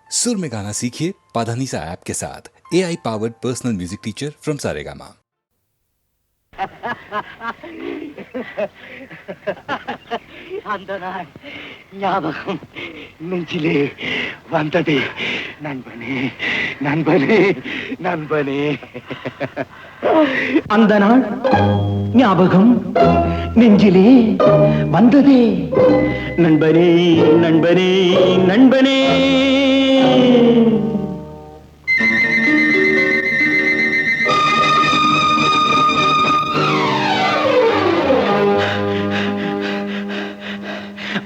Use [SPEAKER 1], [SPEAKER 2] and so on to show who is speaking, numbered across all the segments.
[SPEAKER 1] सुर में गाना सीखिए पाधानीसा ऐप के साथ। AI powered personal music teacher from Saregama.
[SPEAKER 2] அந்த நாள் ஞாபகம் நெஞ்சிலே வந்ததே நண்பனே நண்பனே நண்பனே. அந்த நாள் ஞாபகம் நெஞ்சிலே வந்ததே நண்பனே நண்பனே நண்பனே.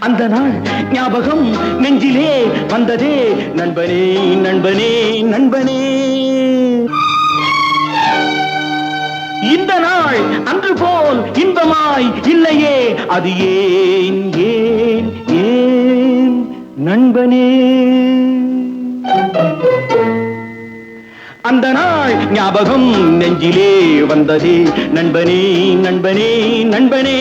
[SPEAKER 2] அந்த நாள் ஞாபகம் நெஞ்சிலே வந்ததே நண்பனே நண்பனே நண்பனே. இந்த நாள் அன்று போல் இன்பமாய் இல்லையே, அது ஏன் ஏன் ஏன் நண்பனே. அந்த நாள் ஞாபகம் நெஞ்சிலே வந்ததே நண்பனே நண்பனே நண்பனே.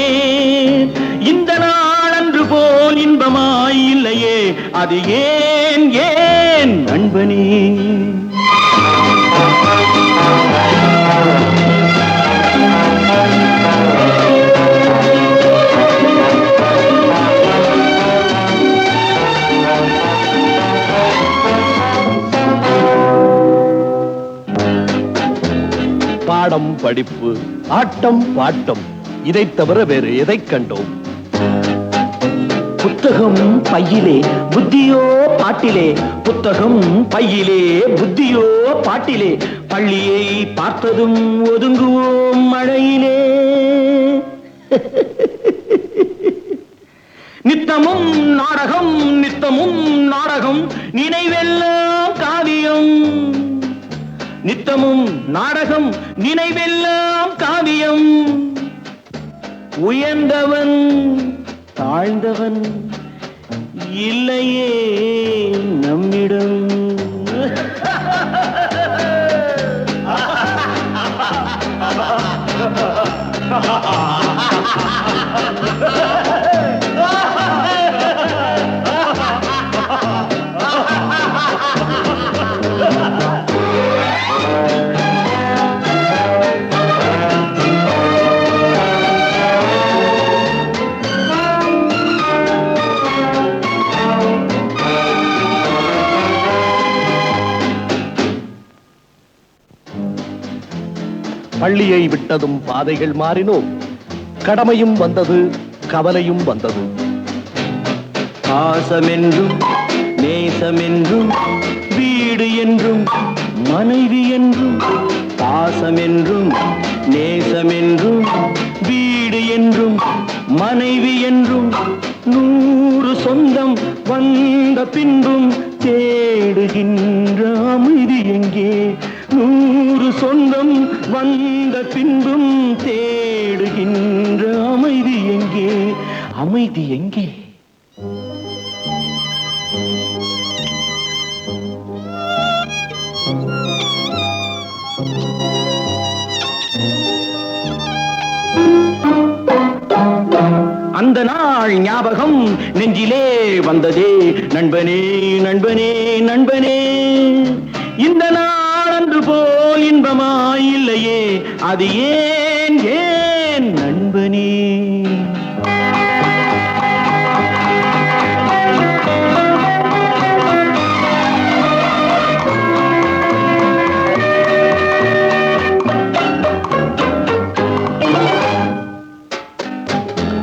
[SPEAKER 2] இந்த நாள் அன்று போல் இன்பமாய் இல்லையே, அது ஏன் ஏன் நண்பனே.
[SPEAKER 3] பாடம் படிப்பு ஆட்டம் பாட்டம் இதை தவிர வேறு எதை கண்டோம்?
[SPEAKER 2] புத்தகம் பையிலே புத்தியோ பாட்டிலே, புத்தகம் பையிலே புத்தியோ பாட்டிலே. பள்ளியை பார்த்ததும் ஒதுங்குவோம் மழையிலே. நித்தமும் நாடகம் நித்தமும் நாடகம், நினைவெல்லாம் காவியம். நித்தமும் நாடகம் நினைவெல்லாம் காவியம். உயர்ந்தவன் தாழ்ந்தவன் இல்லையே நம்மிடம்.
[SPEAKER 3] பள்ளியை விட்டதும் பாதைகள் மாறினோம். கடமையும் வந்தது, கவலையும் வந்தது.
[SPEAKER 2] பாசமென்றும் நேசமென்றும் வீடு என்றும் மனைவி என்றும். பாசமென்றும் நேசமென்றும் வீடு என்றும் மனைவி என்றும். 100 சொந்தம் வந்த பின்பும் தேடுகின்ற அமைதி எங்கே? 100 சொந்தம் வந்த பின்பும் தேடுகின்ற அமைதி எங்கே? அமைதி எங்கே? அந்த நாள் ஞாபகம் நெஞ்சிலே வந்ததே நண்பனே நண்பனே நண்பனே. இந்த நாள் அன்று போல் இன்பமாய் இல்லையே, அது ஏன் ஏன் நண்பனே.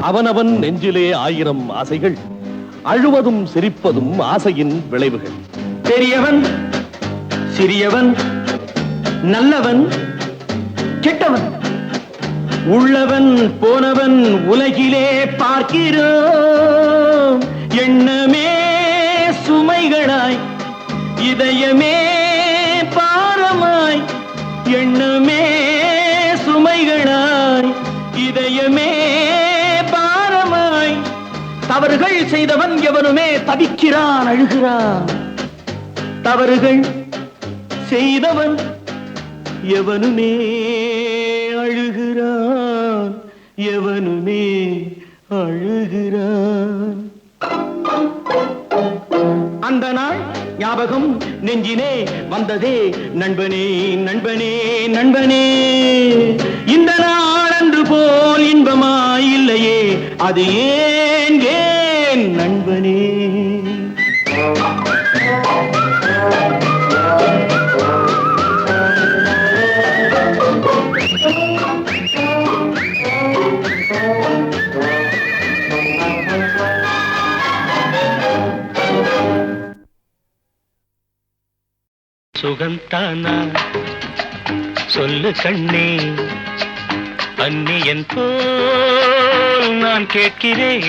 [SPEAKER 3] அவனவன் நெஞ்சிலே 1000 ஆசைகள், அழுவதும் சிரிப்பதும் ஆசையின் விளைவுகள்.
[SPEAKER 2] பெரியவன் சிறியவன் நல்லவன் கெட்டவன், உள்ளவன் போனவன் உலகிலே பார்க்கிறோம். எண்ணமே சுமைகளாய் இதயமே பாரமாய். எண்ணமே சுமைகளாய் இதயமே பாரமாய். தவறுகள் செய்தவன் எவனுமே தவிக்கிறான் அழுகிறான். தவறுகள் செய்தவன் எவனுமே அழுகிறான் எவனுமே அழுகிறான். அந்த நாள் ஞாபகம் நெஞ்சினே வந்ததே நண்பனே நண்பனே நண்பனே இந்த நாளன்று போல் இன்பமாயில்லையே அது ஏன் ஏன் நண்பனே
[SPEAKER 4] சுகந்தானா சொல்லு கண்ணே அந்நியன் போல் நான் கேட்கிறேன்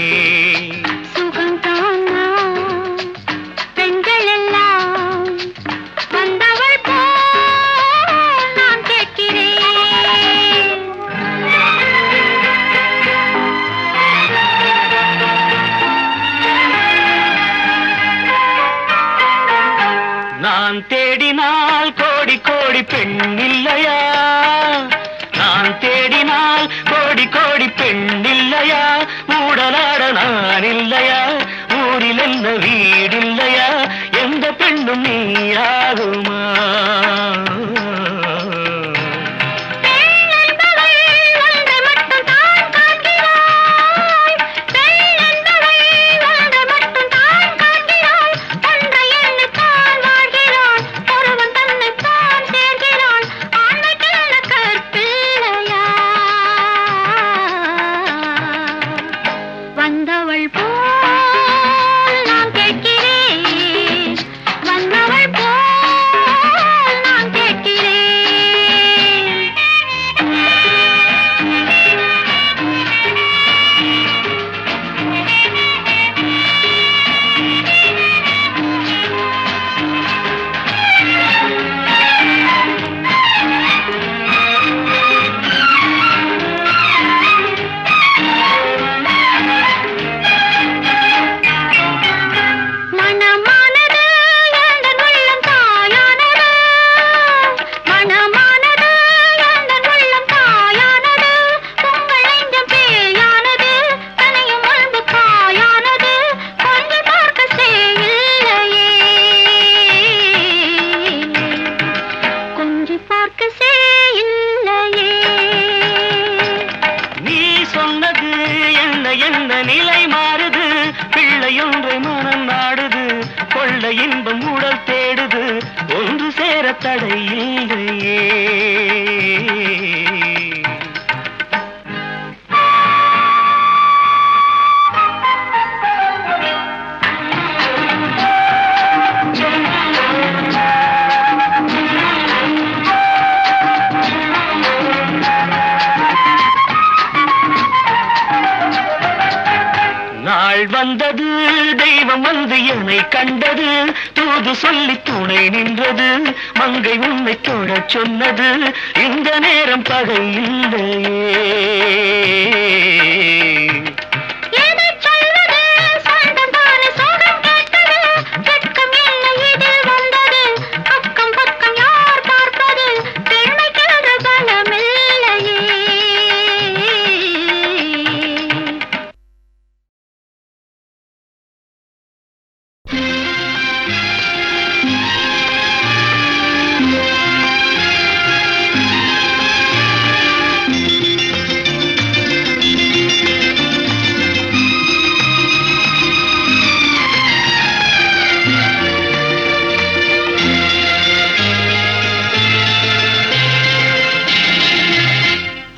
[SPEAKER 5] சுகந்தானா பெண்கள் எல்லாம் வந்தவள் போல் நான் கேட்கிறேன்
[SPEAKER 4] நான் தேடினால் கோடி கோடி பெண் இல்லையா நான் தேடினால் கோடி கோடி பெண் இல்லையா மூடலாட நான் இல்லையா ஊரில் என்ன வீடில்லையா எந்த பெண்ணும் நீயாகுமா இன்பம் உடல் தேடுது ஒன்று சேர தடையில்லையே நாள் வந்தது தெய்வம் வந்து என்னை கண்டது தூது சொல்லி துணை நின்றது மங்கை உன்னை தொடச் சொன்னது இந்த நேரம் பகை இல்லையே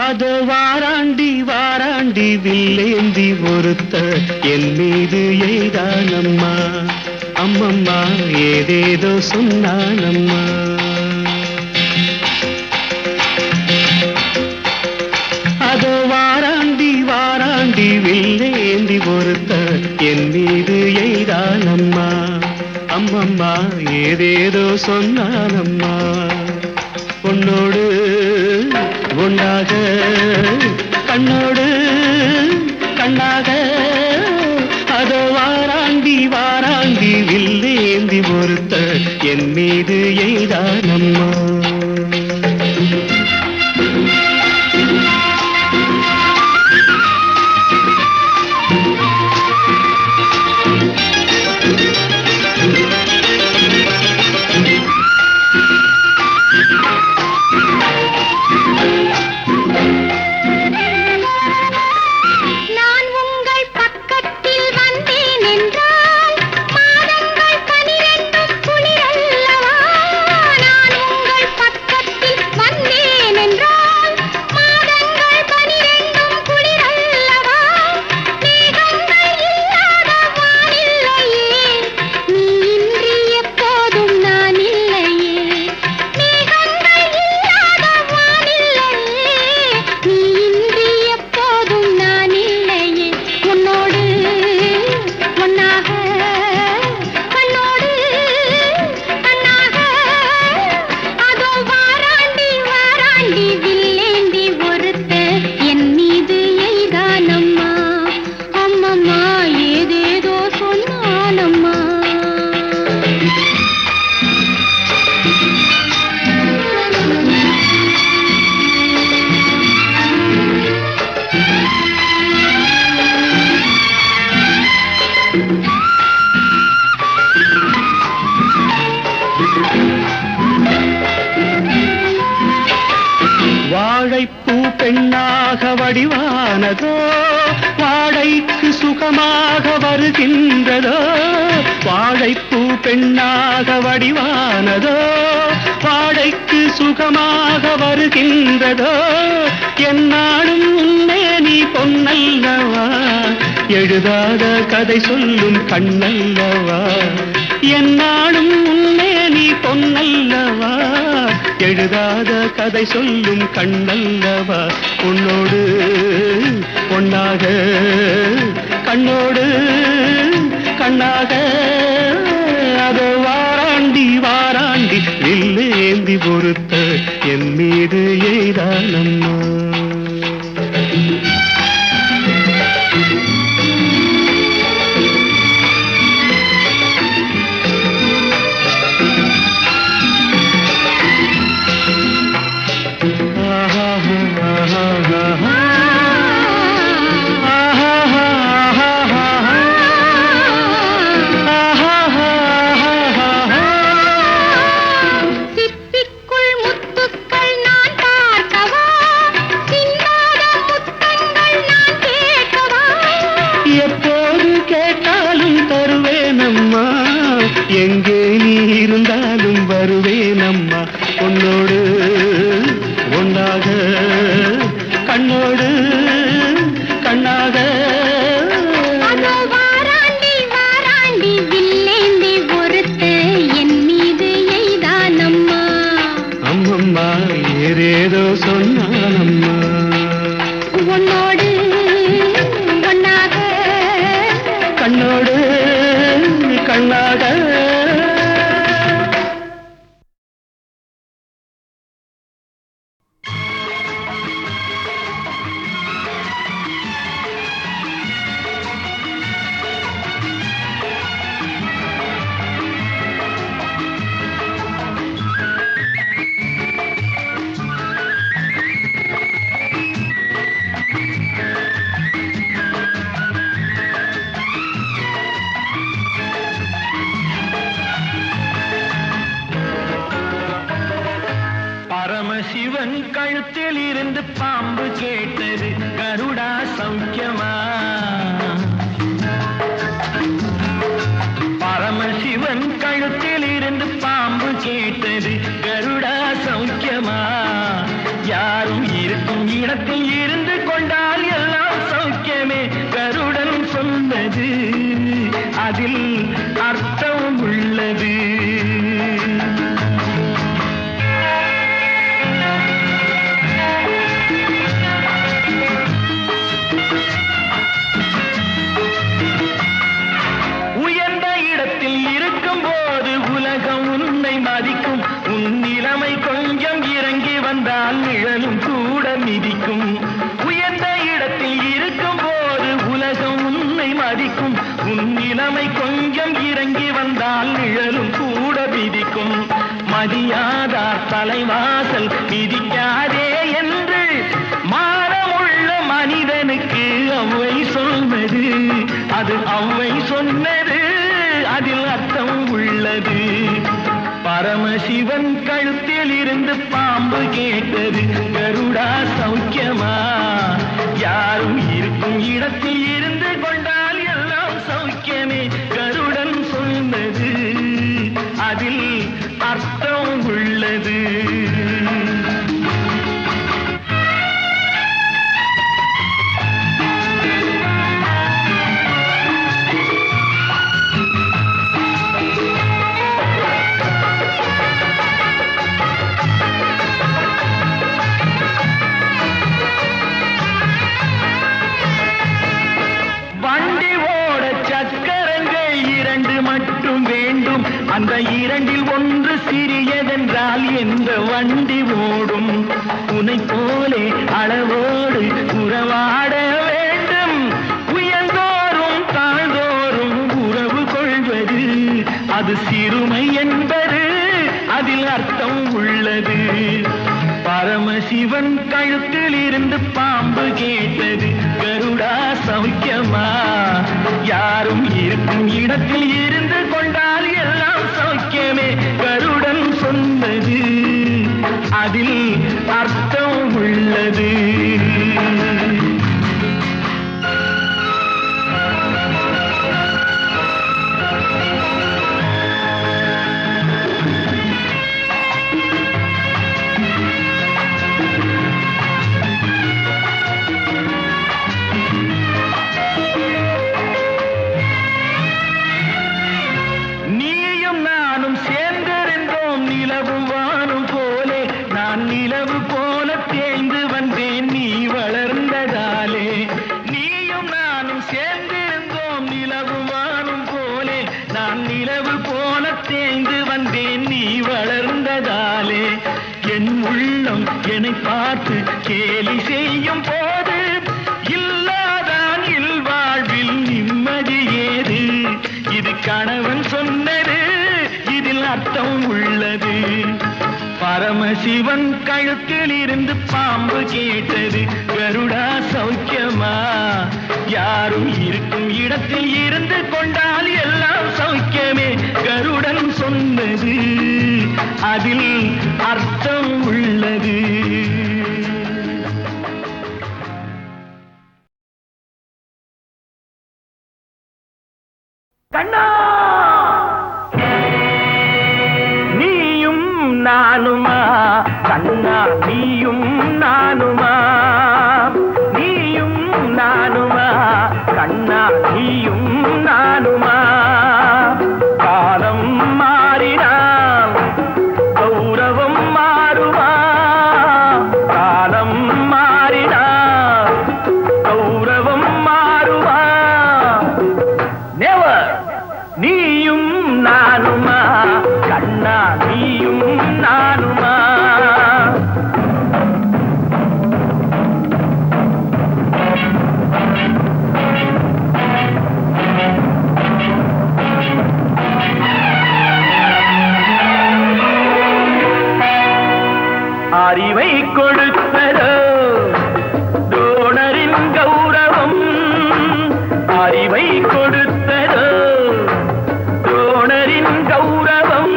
[SPEAKER 4] அது வாராண்டி வாராண்டி வில்லேந்தி ஒருத்த என் மீது எய்தானம்மா அம்மம்மா ஏதேதோ சொன்னானம்மா அது வாராண்டி வாராண்டி வில்லேந்தி ஒருத்த என் மீது எய்தானம்மா அம்மம்மா ஏதேதோ சொன்னானம்மா உன்னோடு உண்டாக கண்ணோடு கண்ணாக அதோ வாராண்டி வாராண்டி வில்லேந்தி ஒருத்த என் மீது எய்தானம்மா
[SPEAKER 2] பெண்ணாக வடிவானதோ வாடைக்கு சுகமாக வருகின்றதோ வாழைப்பூ பெண்ணாக வடிவானதோ வாடைக்கு சுகமாக வருகின்றதோ என்னாலும் உன்னே நீ பொன்னல்லவா எழுதாத கதை சொல்லும் கண்ணல்லவா என்னாலும் உன்னே நீ பொன்னல்லவா எழுதாத கதை சொல்லும் கண்ணல்லவா உன்னோடு பொன்னாக கண்ணோடு கண்ணாக அதோ வாராண்டி வாராண்டி வில்லேந்தி பொறுத்த என் மீது எய்தானம்மா எங்கே நீ இருந்தாலும் வருவேனம்மா உன்னோடு ஒன்றாக கண்ணோடு கண்ணாக
[SPEAKER 5] வாராண்டி வாராண்டி வில்லேந்தி பொறுத்து என் மீது எய்தானம்மா
[SPEAKER 2] அம்மம்மா ஏதேதோ சொன்னானம்மா
[SPEAKER 5] உன்னோடு ஒன்னாக
[SPEAKER 2] கண்ணோடு கண்ணாக
[SPEAKER 4] பரமசிவன் கழுத்தில் இருந்து பாம்பு கேட்டது கருடா சௌக்கியமா பரமசிவன் கழுத்தில் இருந்து பாம்பு கேட்டது கருடா சௌக்கியமா யாரும் இருக்கும் இடத்தில் இருந்து கொண்டால் எல்லாம் சௌக்கியமே கருடன் சொன்னது அதில் அர்த்தம் உள்ளது வந்தால் நிழலும் கூட மிதிக்கும் உயர்ந்த இடத்தில் இருக்கும் போது உலகம் உன்னை மதிக்கும் உன் நிலைமை கொஞ்சம் இறங்கி வந்தால் நிழலும் கூட மிதிக்கும் மதியாதார் தலைவாசல் மிதிக்காதே என்று மானமுள்ள மனிதனுக்கு அவ்வை சொன்னது அது அவ்வை சொன்னது அதில் அர்த்தம் உள்ளது பரமசிவன் கழுத்தில் இருந்து பாம்பு கேட்டது கருடா சௌக்கியமா யாரும் இருக்கும் இடத்தில் இருந்து கொண்டால் எல்லாம் சௌக்கியமே கருடன் சொன்னது அதில் அர்த்தம் உள்ளது அந்த இரண்டில் ஒன்று சிறியதென்றால் எந்த வண்டி ஓடும் உன்னை போலே அளவோடு உறவாட வேண்டும் உயர்ந்தோறும் தாழ்ந்தோறும் உறவு கொள்வது அது சிறுமை என்பது அதில் அர்த்தம் உள்ளது பரமசிவன் கழுத்தில் இருந்து பாம்பு கேட்டது கருடா சௌக்கியமா யாரும் இருக்கும் இடத்தில் இருந்து கொண்டால் எல்லாம் சௌக்கியமே கருடன் சொன்னது அதில் அர்த்தம் உள்ளது என்னை பார்த்து கேலி செய்யும் போது இல்லாதான் இல்வாழ்வில் நிம்மதி ஏது? இது கணவன் சொன்னது, இதில் அர்த்தம் உள்ளது. பரமசிவன் கழுத்தில் இருந்து பாம்பு கேட்டது, கருடா சௌக்கியமா? யாரும் இருக்கும் இடத்தில் இருந்து கொண்டால் எல்லாம் சௌக்கியமே. கருடன் சொன்னது, அதில் அர்த்தம் உள்ளது. கண்ணா, நீயும் நானுமா? கண்ணா, நீயும் நானுமா? நீயும் நானுமா? கண்ணா, நீயும் நானுமா? காலம் மாறினால் கௌரவம் மாறுமா? காலம் மாறினால் கௌரவம் மாறுமா? நெவர். நீயும் நானுமா? கண்ணா, நீயும் நானுமா? அறிவை கொடுத்ததோ தோணரின் கௌரவம், அறிவை கொடுத்ததோ தோணரின் கௌரவம்,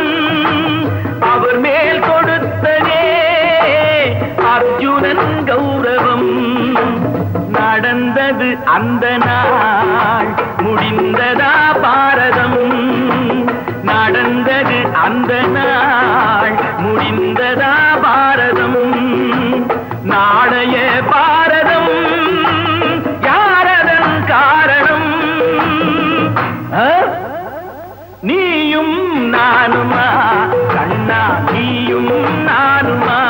[SPEAKER 4] அவர் மேல் கொடுத்ததே அர்ஜுனன் கௌரவம். நடந்தது அந்த நாள், முடிந்ததா பாரதம்? நடந்தது அந்த நாள், முடிந்ததா பாரதம்? நாளைய பாரதம் யாரதன் காரணம்? நீயும் நானுமா? கண்ணா, நீயும் நானுமா?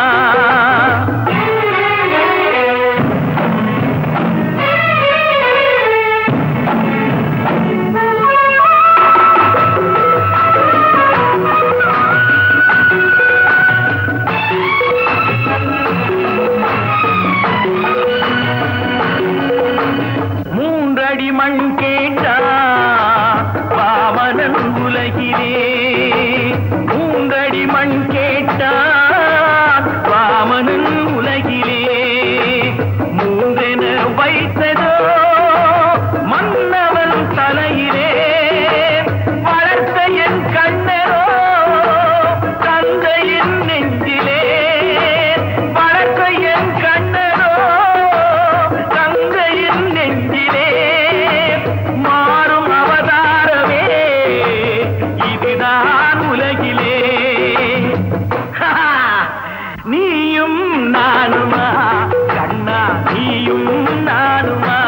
[SPEAKER 4] மூன்றடி மண் கேட்டா வாமனன் உலகிலே, மூன்றடி மண் கேட்டா வாமனன் உலகிலே. மூன்றென வைத்ததோ மன்னவன் தலையிலே, வளர்த்த என் கண்ணரோ தந்தையின் நெஞ்சிலே. வளர்த்த என் கண்ணரோ தந்தையின் நெஞ்சிலே. மாறும் அவதாரமே இதுதான் உலகிலே. நீயும் நானுமா? கண்ணா, நீயும் நானுமா?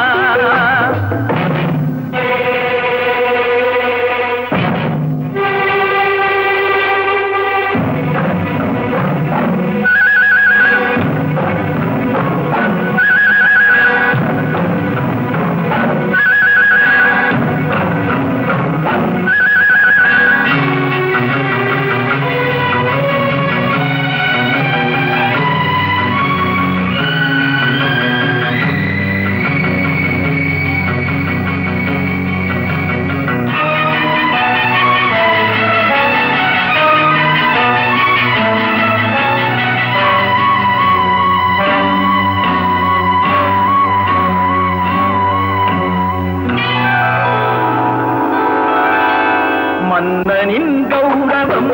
[SPEAKER 4] மன்னனின் கௌரவம்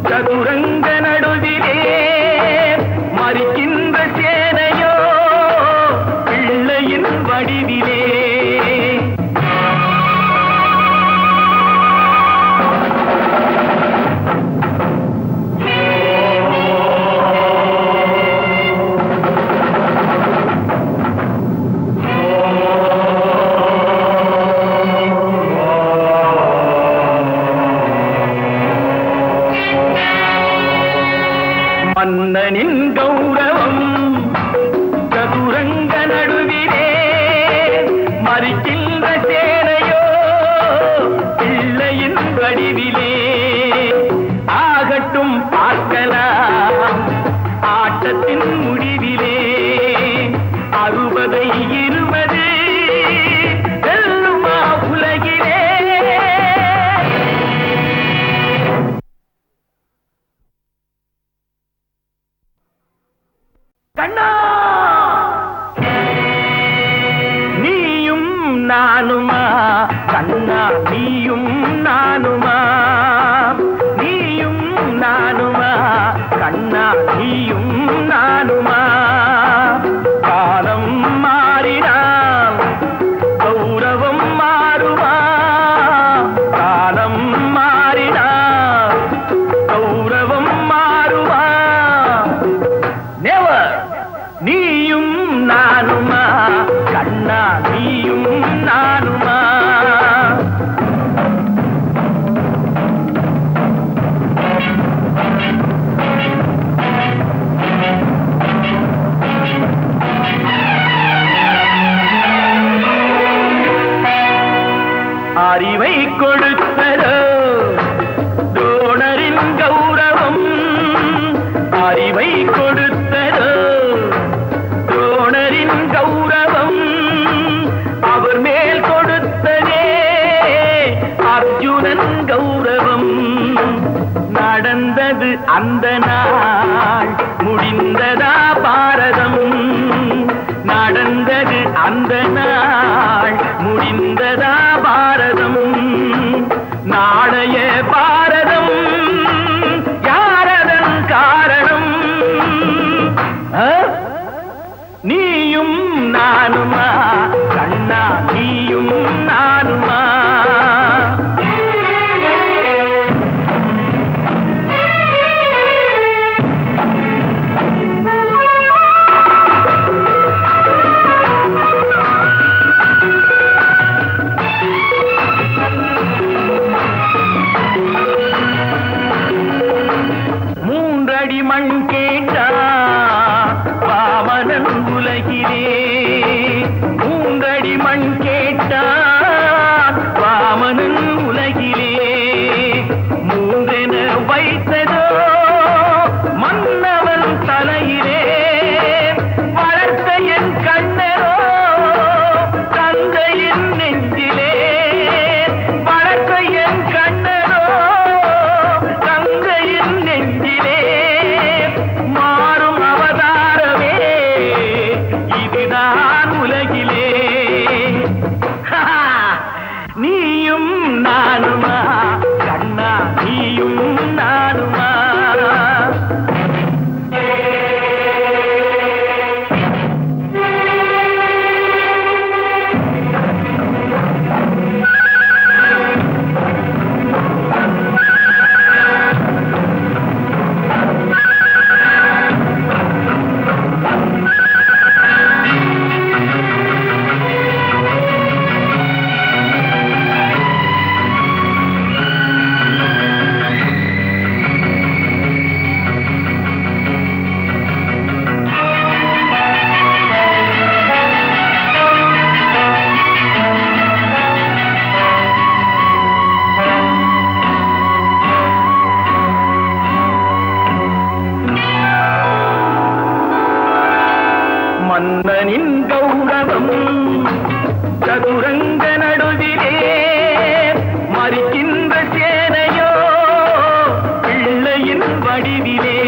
[SPEAKER 4] சதுரங்க நடுவிலே, மறிக்கின்ற சேனையோ பிள்ளையின் வடிவிலே. மன்னனின் கௌரவம் சதுரங்க நடுவிலே, மறிக்கின்ற சேனையோ பிள்ளையின் வடிவிலே. ஆகட்டும் பார்க்கலாம் ஆட்டத்தை அறிவை கொடுத்ததோ துரோணரின் கௌரவம் அவர் மேல் கொடுத்ததே அர்ஜுனன் கௌரவம். நடந்தது அந்த நாள் முடிந்ததா பாரதம், நடந்தது அந்த நாள் முடிந்ததா பாரதம். நாளைய பாரதம் யாரதன் காரணம்? நீயும் நானுமா கண்ணா, நீயும் நானுமா? மூன்றடி மண் கேட்டா வாமனன் உலகிலே, மூன்றடி மண் கேட்டா வாமனன் உலகிலே. மூன்றென வைத்ததோ மன்னவன் தலையிலே, வளர்த்த என் கண்ணரோ தந்தையின் நெஞ்சிலே. வளர்த்த என் கண்ணரோ தந்தையின் நெஞ்சிலே. மாறும் அவதாரமே இதுதான் உலகிலே. நீயும் நானுமா கண்ணா, நீயும் நானுமா? மன்னனின் கௌரவம் சதுரங்க நடுவிலே, மறிக்கின்ற சேனையோ பிள்ளையின் வடிவிலே.